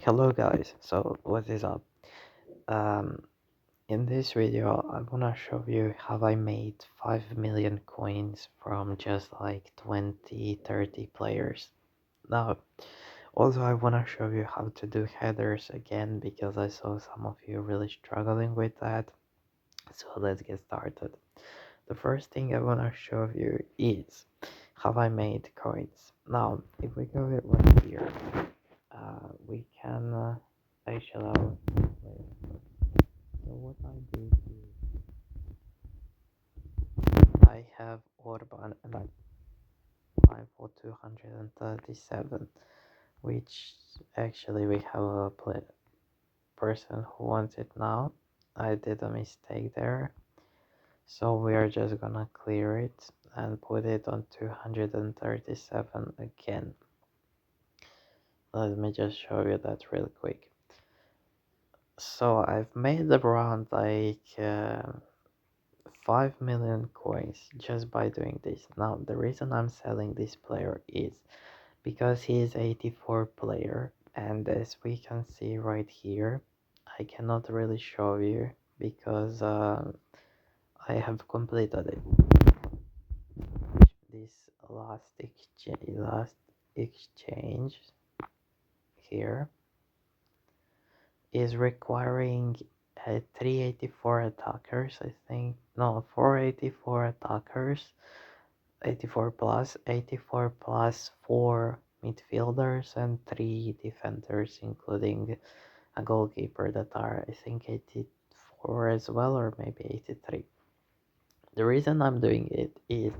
Hello guys, so what is up? Um, in this video I wanna show you how I made 5 million coins from just like 20-30 players. Now, also I wanna show you how to do headers again because I saw some of you really struggling with that. So let's get started. The first thing I wanna show you is how I made coins. Now, if we go right here, we can actually so what I did is I have Orban and I apply for 237, which actually we have a person who wants it now. I did a mistake there, so we are just gonna clear it and put it on 237 again. Let me just show you that real quick. So I've made around like 5 million coins just by doing this. Now, the reason I'm selling this player is because he is 84 player, and as we can see right here, I cannot really show you because I have completed it. This last exchange here is requiring 384 attackers, I think. No, 484 attackers, 84 plus 4 midfielders and 3 defenders, including a goalkeeper that are, I think, 84 as well, or maybe 83. The reason I'm doing it is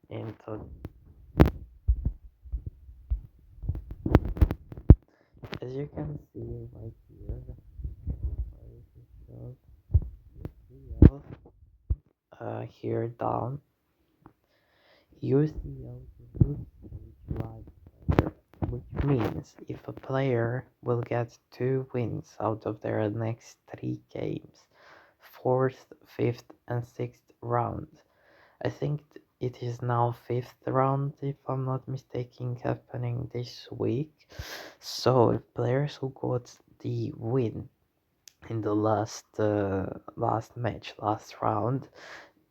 into as you can see right here, here down, UCL which means if a player will get 2 wins out of their next 3 games, 4th, 5th, and 6th round. I think it is now 5th round, if I'm not mistaken, happening this week. So if players who got the win in the last match, last round,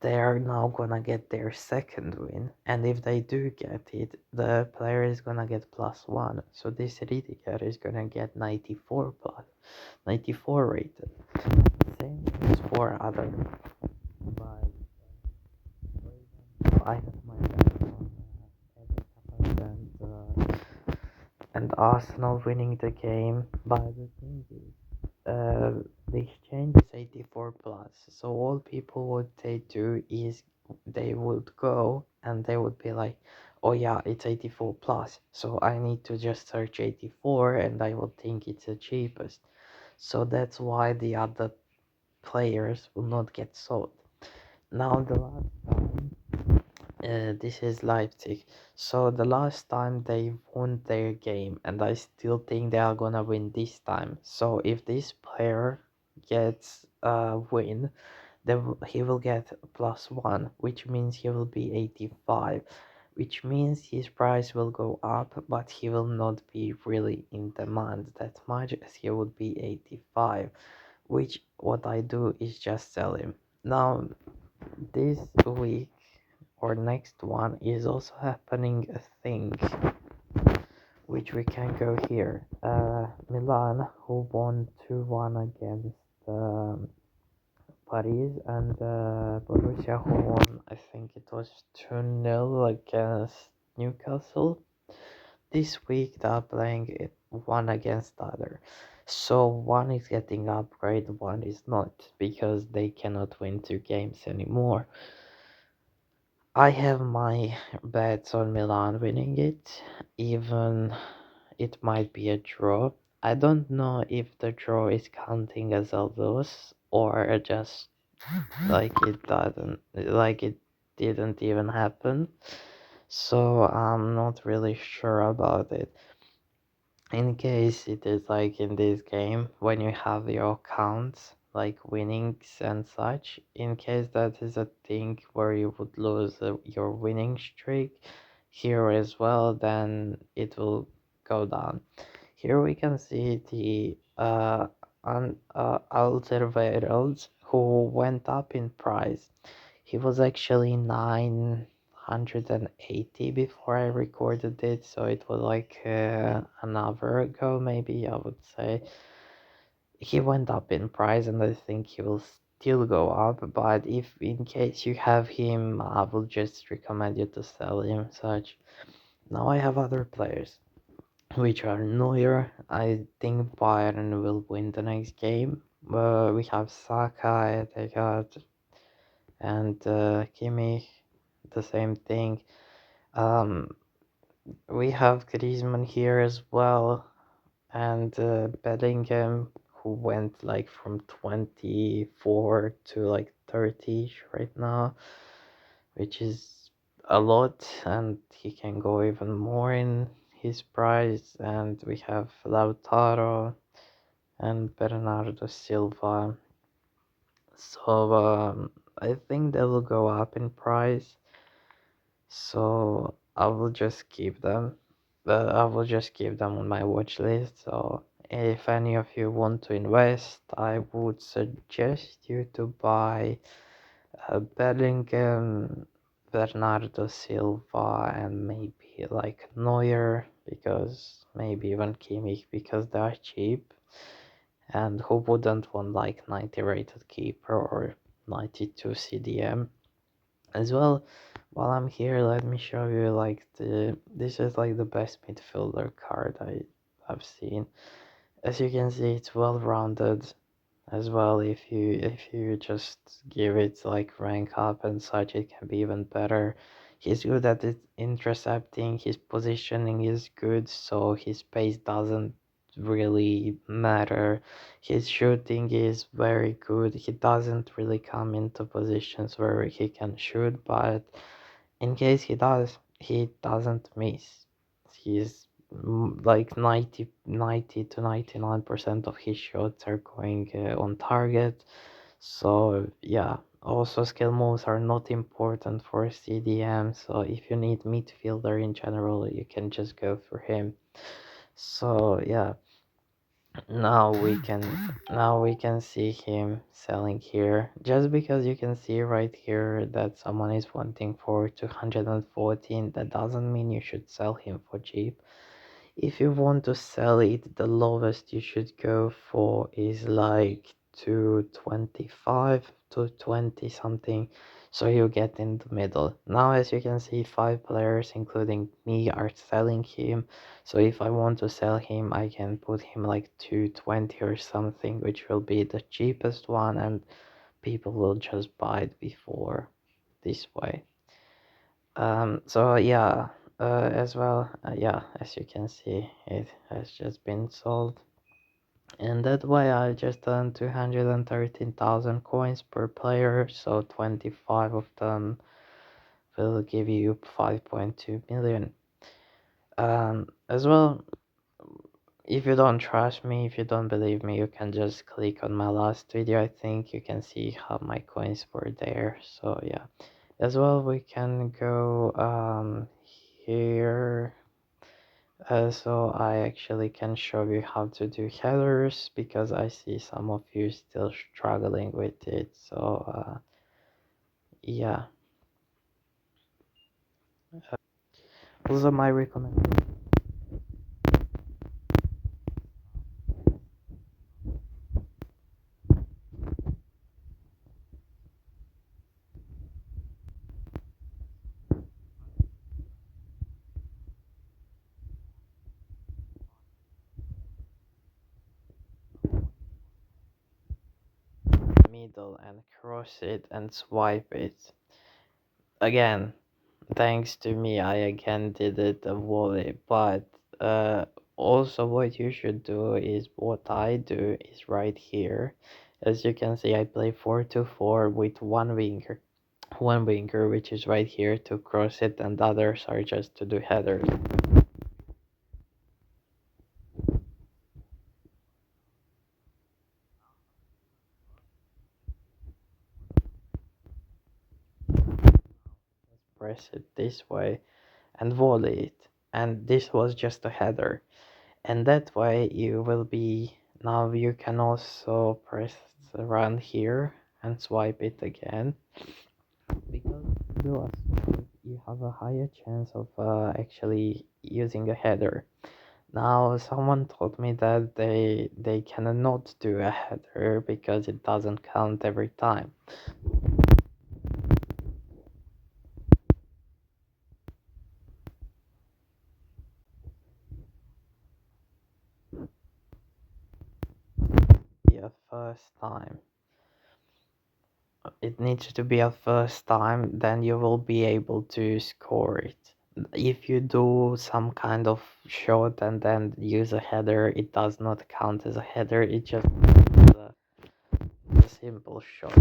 they are now gonna get their second win, and if they do get it, the player is gonna get +1. So this Ridiger is gonna get 94 plus 94 rated. Same as for other, but I have my bet on and Arsenal winning the game. But the thing is, the exchange is 84 plus, so all people would they do is they would go and they would be like, oh yeah, it's 84 plus, so I need to just search 84 and I will think it's the cheapest. So that's why the other players will not get sold. Now the last time, this is Leipzig. So the last time they won their game, and I still think they are gonna win this time. So if this player gets a win, then he will get +1, which means he will be 85, which means his price will go up, but he will not be really in demand that much as he would be 85, which what I do is just sell him. Now, this week or next one is also happening a thing which we can go here. Milan, who won 2-1 against Paris, and Borussia, who won, I think it was 2-0 against Newcastle. This week they're playing it one against the other. So one is getting upgrade, one is not, because they cannot win 2 games anymore. I have my bets on Milan winning it, even it might be a draw. I don't know if the draw is counting as a loss or just like it didn't even happen. So I'm not really sure about it. In case it is like in this game, when you have your counts, like winnings and such, in case that is a thing where you would lose your winning streak, here as well, then it will go down. Here we can see the Alderweireld, who went up in price. He was actually 980 before I recorded it, so it was like an hour ago, maybe I would say. He went up in price, and I think he will still go up. But if in case you have him, I will just recommend you to sell him. Such. Now I have other players, which are Neuer. I think Bayern will win the next game. We have Saka, Edegaard, and Kimmich. The same thing. Um, we have Griezmann here as well, and Bellingham, who went like from 24 to like 30 right now, which is a lot, and he can go even more in his price. And we have Lautaro and Bernardo Silva. So I think they will go up in price. So I will just keep them. I will just keep them on my watch list. So if any of you want to invest, I would suggest you to buy Bellingham, Bernardo Silva, and maybe like Neuer, because maybe even Kimmich, because they are cheap. And who wouldn't want like 90 rated keeper or 92 CDM? As well, while I'm here, let me show you like this is like the best midfielder card I've seen. As you can see, it's well rounded as well. If you just give it like rank up and such, it can be even better. He's good at it intercepting, his positioning is good, so his pace doesn't really matter. His shooting is very good. He doesn't really come into positions where he can shoot, but in case he does, he doesn't miss. He's like 90 to 99% of his shots are going on target. So yeah, also skill moves are not important for CDM. So if you need midfielder in general, you can just go for him. So yeah, now we can see him selling here, just because you can see right here that someone is wanting for 214. That doesn't mean you should sell him for cheap. If you want to sell it, the lowest you should go for is like 225 to 20 something, so you get in the middle. Now as you can see, 5 players including me are selling him, so if I want to sell him, I can put him like 220 or something, which will be the cheapest one, and people will just buy it before this way. So yeah, as well, yeah, as you can see, it has just been sold. And that way I just earned 213,000 coins per player, so 25 of them will give you 5.2 million. As well, if you don't trust me, if you don't believe me, you can just click on my last video. I think you can see how my coins were there. So yeah, as well, we can go here. So I actually can show you how to do headers, because I see some of you still struggling with it. So yeah, also my recommendation. Middle and cross it and swipe it. Again, thanks to me, I again did it a volley. But also what you should do is what I do is right here. As you can see, I play 4-2-4 with one winger, which is right here to cross it, and the others are just to do headers. Press it this way, and volley it. And this was just a header. And that way you will be, now you can also press around here and swipe it again, because do a swipe you have a higher chance of actually using a header. Now someone told me that they cannot do a header because it doesn't count every time. Be a first time. It needs to be a first time, then you will be able to score it. If you do some kind of shot and then use a header, it does not count as a header, it just a simple shot.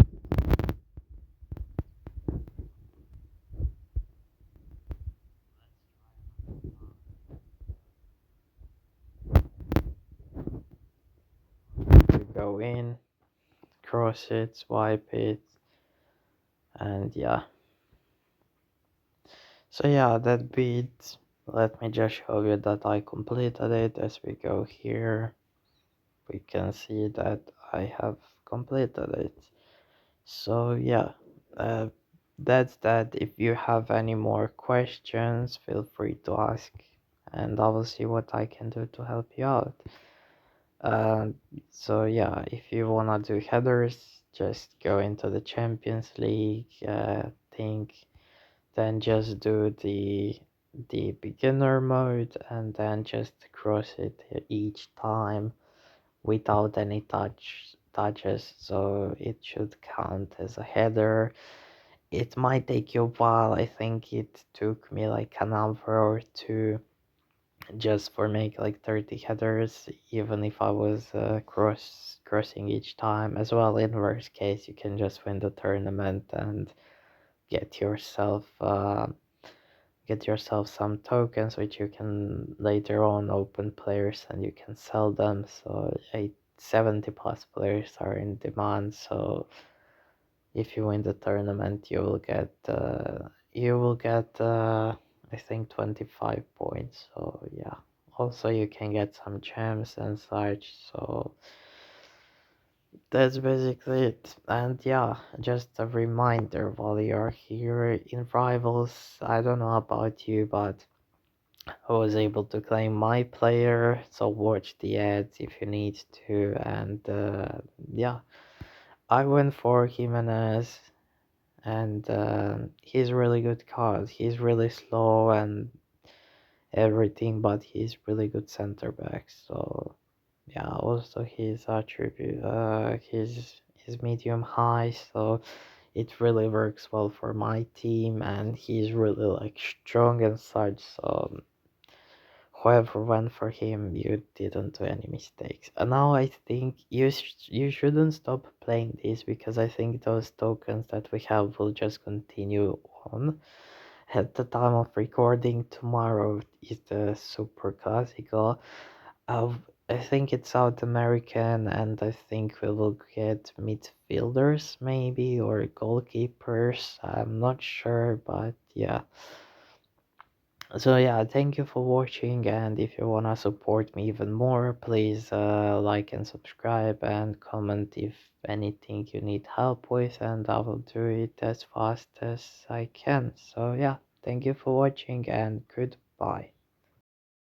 You go in, cross it, swipe it, and yeah. So yeah, that beat, let me just show you that I completed it. As we go here, we can see that I have completed it. So yeah, uh, that's that. If you have any more questions, feel free to ask, and I will see what I can do to help you out. Uh, so yeah, if you wanna do headers, just go into the Champions League thing, then just do the beginner mode, and then just cross it each time without any touches, so it should count as a header. It might take you a while. I think it took me like an hour or two just for make like 30 headers, even if I was crossing each time. As well, in worst case, you can just win the tournament and get yourself some tokens, which you can later on open players and you can sell them. So 70 plus players are in demand, so if you win the tournament you will get I think 25 points. So yeah, also you can get some gems and such. So that's basically it. And yeah, just a reminder, while you're here in Rivals, I don't know about you, but I was able to claim my player, so watch the ads if you need to. And yeah, I went for Jimenez, and he's really good card. He's really slow and everything, but he's really good center back. So yeah, also his attribute, his medium high, so it really works well for my team, and he's really like strong and such. So whoever went for him, you didn't do any mistakes. And now I think you shouldn't stop playing this, because I think those tokens that we have will just continue on. At the time of recording, tomorrow is the Super Classico. Uh, I think it's South American, and I think we will get midfielders maybe, or goalkeepers. I'm not sure, but yeah. So yeah, thank you for watching, and if you wanna support me even more, please like and subscribe and comment if anything you need help with, and I will do it as fast as I can. So yeah, thank you for watching, and goodbye.